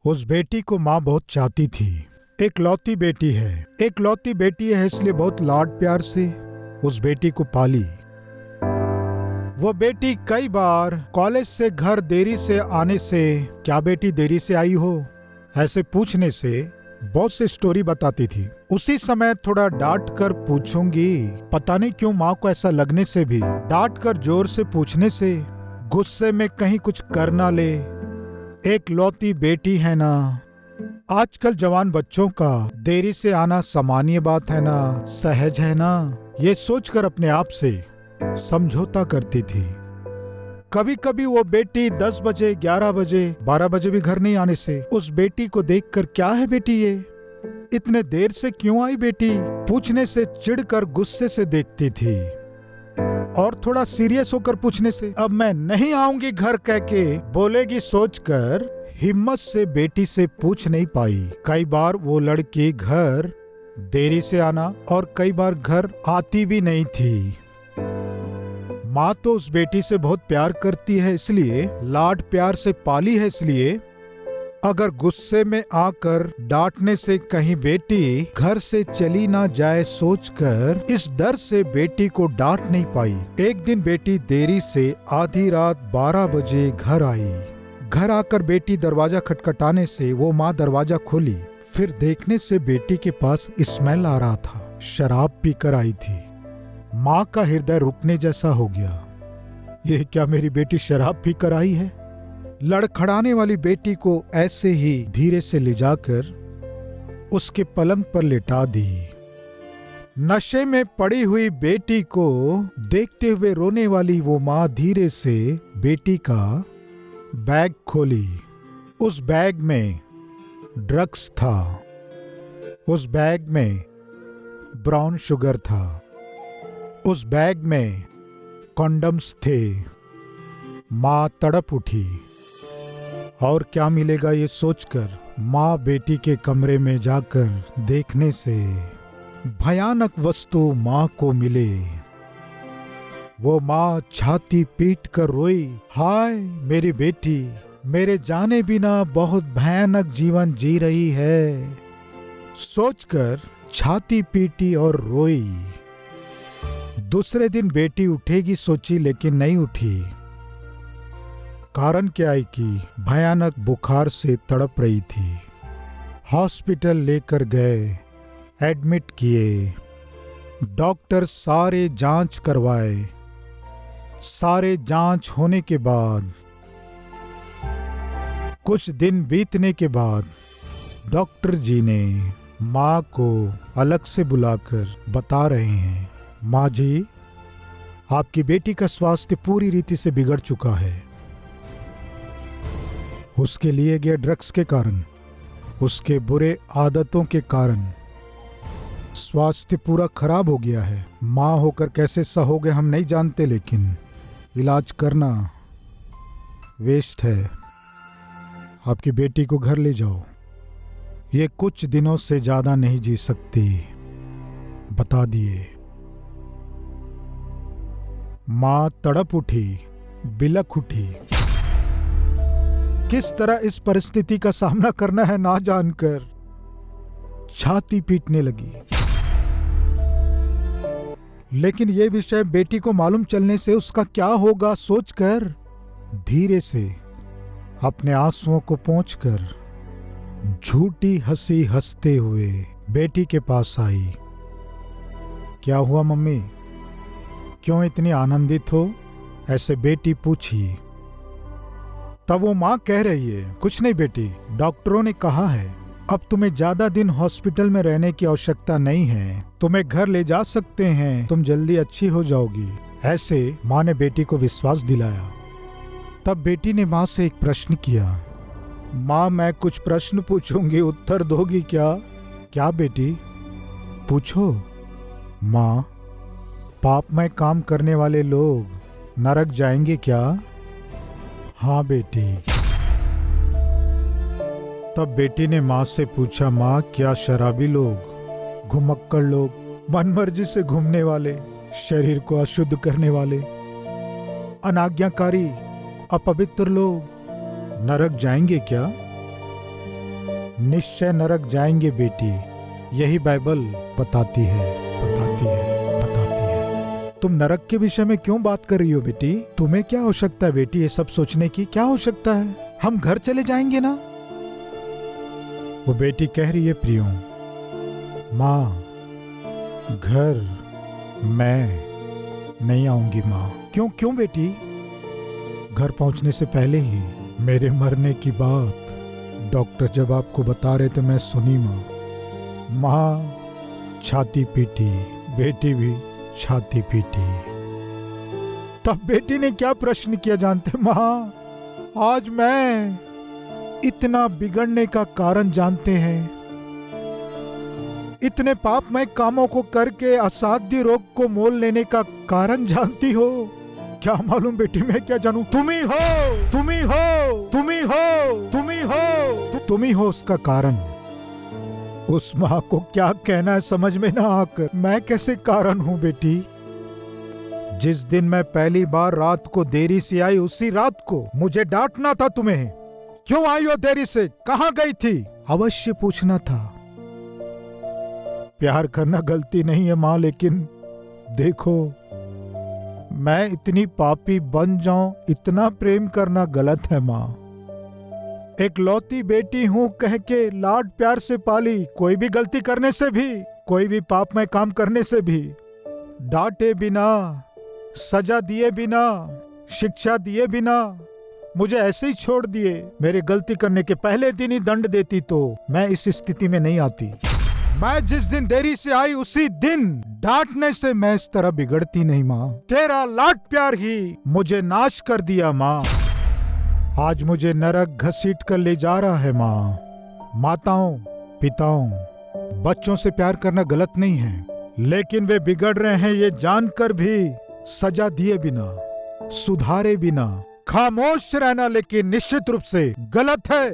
उस बेटी को माँ बहुत चाहती थी। एक लौती बेटी है इसलिए बहुत लाड प्यार से उस बेटी को पाली। वो बेटी कई बार कॉलेज से घर देरी से आने से, क्या बेटी देरी से आई हो, ऐसे पूछने से बहुत सी स्टोरी बताती थी। उसी समय थोड़ा डांट कर पूछूंगी, पता नहीं क्यों माँ को ऐसा लगने से भी डांट कर जोर से पूछने से गुस्से में कहीं कुछ कर ना ले। एक लौती बेटी है ना। आजकल जवान बच्चों का देरी से आना सामान्य बात है ना, सहज है ना, ये सोचकर अपने आप से समझौता करती थी। कभी कभी वो बेटी 10 बजे, 11 बजे, 12 बजे भी घर नहीं आने से उस बेटी को देखकर, क्या है बेटी ये, इतने देर से क्यों आई बेटी, पूछने से चिढ़कर गुस्से से देखती थी और थोड़ा सीरियस होकर पूछने से अब मैं नहीं आऊंगी घर कह के बोलेगी सोचकर हिम्मत से बेटी से पूछ नहीं पाई। कई बार वो लड़की घर देरी से आना और कई बार घर आती भी नहीं थी। माँ तो उस बेटी से बहुत प्यार करती है, इसलिए लाड प्यार से पाली है, इसलिए अगर गुस्से में आकर डांटने से कहीं बेटी घर से चली ना जाए सोचकर इस डर से बेटी को डांट नहीं पाई। एक दिन बेटी देरी से आधी रात 12 बजे घर आई। घर आकर बेटी दरवाजा खटखटाने से वो माँ दरवाजा खोली। फिर देखने से बेटी के पास स्मेल आ रहा था। शराब पीकर आई थी। माँ का हृदय रुकने जैसा हो गया। ये क्या मेरी बेटी शराब पीकर आई है? लड़खड़ाने वाली बेटी को ऐसे ही धीरे से ले जाकर उसके पलंग पर लेटा दी। नशे में पड़ी हुई बेटी को देखते हुए रोने वाली वो माँ धीरे से बेटी का बैग खोली। उस बैग में ड्रग्स था। उस बैग में ब्राउन शुगर था। उस बैग में कॉन्डम्स थे। माँ तड़प उठी और क्या मिलेगा ये सोचकर माँ बेटी के कमरे में जाकर देखने से भयानक वस्तु माँ को मिले। वो माँ छाती पीट कर रोई, हाय मेरी बेटी मेरे जाने बिना बहुत भयानक जीवन जी रही है, सोचकर छाती पीटी और रोई। दूसरे दिन बेटी उठेगी सोची, लेकिन नहीं उठी। कारण क्या है कि भयानक बुखार से तड़प रही थी। हॉस्पिटल लेकर गए, एडमिट किए। डॉक्टर सारे जांच करवाए। सारे जांच होने के बाद कुछ दिन बीतने के बाद डॉक्टर जी ने माँ को अलग से बुलाकर बता रहे हैं, माँ जी आपकी बेटी का स्वास्थ्य पूरी रीति से बिगड़ चुका है। उसके लिए गए ड्रग्स के कारण, उसके बुरे आदतों के कारण स्वास्थ्य पूरा खराब हो गया है। माँ होकर कैसे सहोगे हम नहीं जानते, लेकिन इलाज करना वेस्ट है। आपकी बेटी को घर ले जाओ, ये कुछ दिनों से ज्यादा नहीं जी सकती, बता दिए। माँ तड़प उठी, बिलख उठी। किस तरह इस परिस्थिति का सामना करना है ना जानकर छाती पीटने लगी। लेकिन यह विषय बेटी को मालूम चलने से उसका क्या होगा सोचकर धीरे से अपने आंसुओं को पोंछकर झूठी हंसी हंसते हुए बेटी के पास आई। क्या हुआ मम्मी, क्यों इतनी आनंदित हो, ऐसे बेटी पूछी। तब वो माँ कह रही है, कुछ नहीं बेटी, डॉक्टरों ने कहा है अब तुम्हें ज्यादा दिन हॉस्पिटल में रहने की आवश्यकता नहीं है, तुम्हें घर ले जा सकते हैं, तुम जल्दी अच्छी हो जाओगी। ऐसे माँ ने बेटी को विश्वास दिलाया। तब बेटी ने माँ से एक प्रश्न किया, माँ मैं कुछ प्रश्न पूछूंगी, उत्तर दोगी क्या? क्या बेटी, पूछो। माँ पापमय काम करने वाले लोग नरक जाएंगे क्या? हाँ बेटी। तब बेटी ने माँ से पूछा, माँ क्या शराबी लोग, घुमक्कड़ लोग, मनमर्जी से घूमने वाले, शरीर को अशुद्ध करने वाले, अनाज्ञाकारी, अपवित्र लोग नरक जाएंगे क्या? निश्चय नरक जाएंगे बेटी, यही बाइबल बताती है। तुम नरक के विषय में क्यों बात कर रही हो बेटी? तुम्हें क्या आवश्यकता है बेटी ये सब सोचने की? क्या आवश्यकता है? हम घर चले जाएंगे ना। वो बेटी कह रही है, प्रियो माँ घर मैं नहीं आऊंगी माँ। क्यों बेटी? घर पहुंचने से पहले ही मेरे मरने की बात डॉक्टर जब आपको बता रहे थे मैं सुनी माँ। माँ छाती पीटी, बेटी भी छाती पीटी। तब बेटी ने क्या प्रश्न किया जानते माँ? आज मैं इतना बिगड़ने का कारण जानते हैं? इतने पापमय कामों को करके असाध्य रोग को मोल लेने का कारण जानती हो? क्या मालूम बेटी, मैं क्या जानूं? तुम ही हो उसका कारण। उस माँ को क्या कहना है समझ में ना आकर मैं कैसे कारण हूं बेटी? जिस दिन मैं पहली बार रात को देरी से आई, उसी रात को मुझे डांटना था तुम्हें। क्यों आई हो देरी से? कहां गई थी? अवश्य पूछना था। प्यार करना गलती नहीं है माँ, लेकिन देखो मैं इतनी पापी बन जाऊं, इतना प्रेम करना गलत है माँ। एक लौती बेटी हूं कह के लाड प्यार से पाली, कोई भी गलती करने से भी, कोई भी पापमय काम करने से भी डांटे बिना, सजा दिए बिना, शिक्षा दिए बिना मुझे ऐसे ही छोड़ दिए। मेरे गलती करने के पहले दिन ही दंड देती तो मैं इस स्थिति में नहीं आती। मैं जिस दिन देरी से आई उसी दिन डांटने से मैं इस तरह बिगड़ती नहीं माँ। तेरा लाड प्यार ही मुझे नाश कर दिया माँ। आज मुझे नरक घसीट कर ले जा रहा है माँ। माताओं पिताओं बच्चों से प्यार करना गलत नहीं है, लेकिन वे बिगड़ रहे हैं ये जानकर भी सजा दिए बिना, सुधारे बिना खामोश रहना लेकिन निश्चित रूप से गलत है।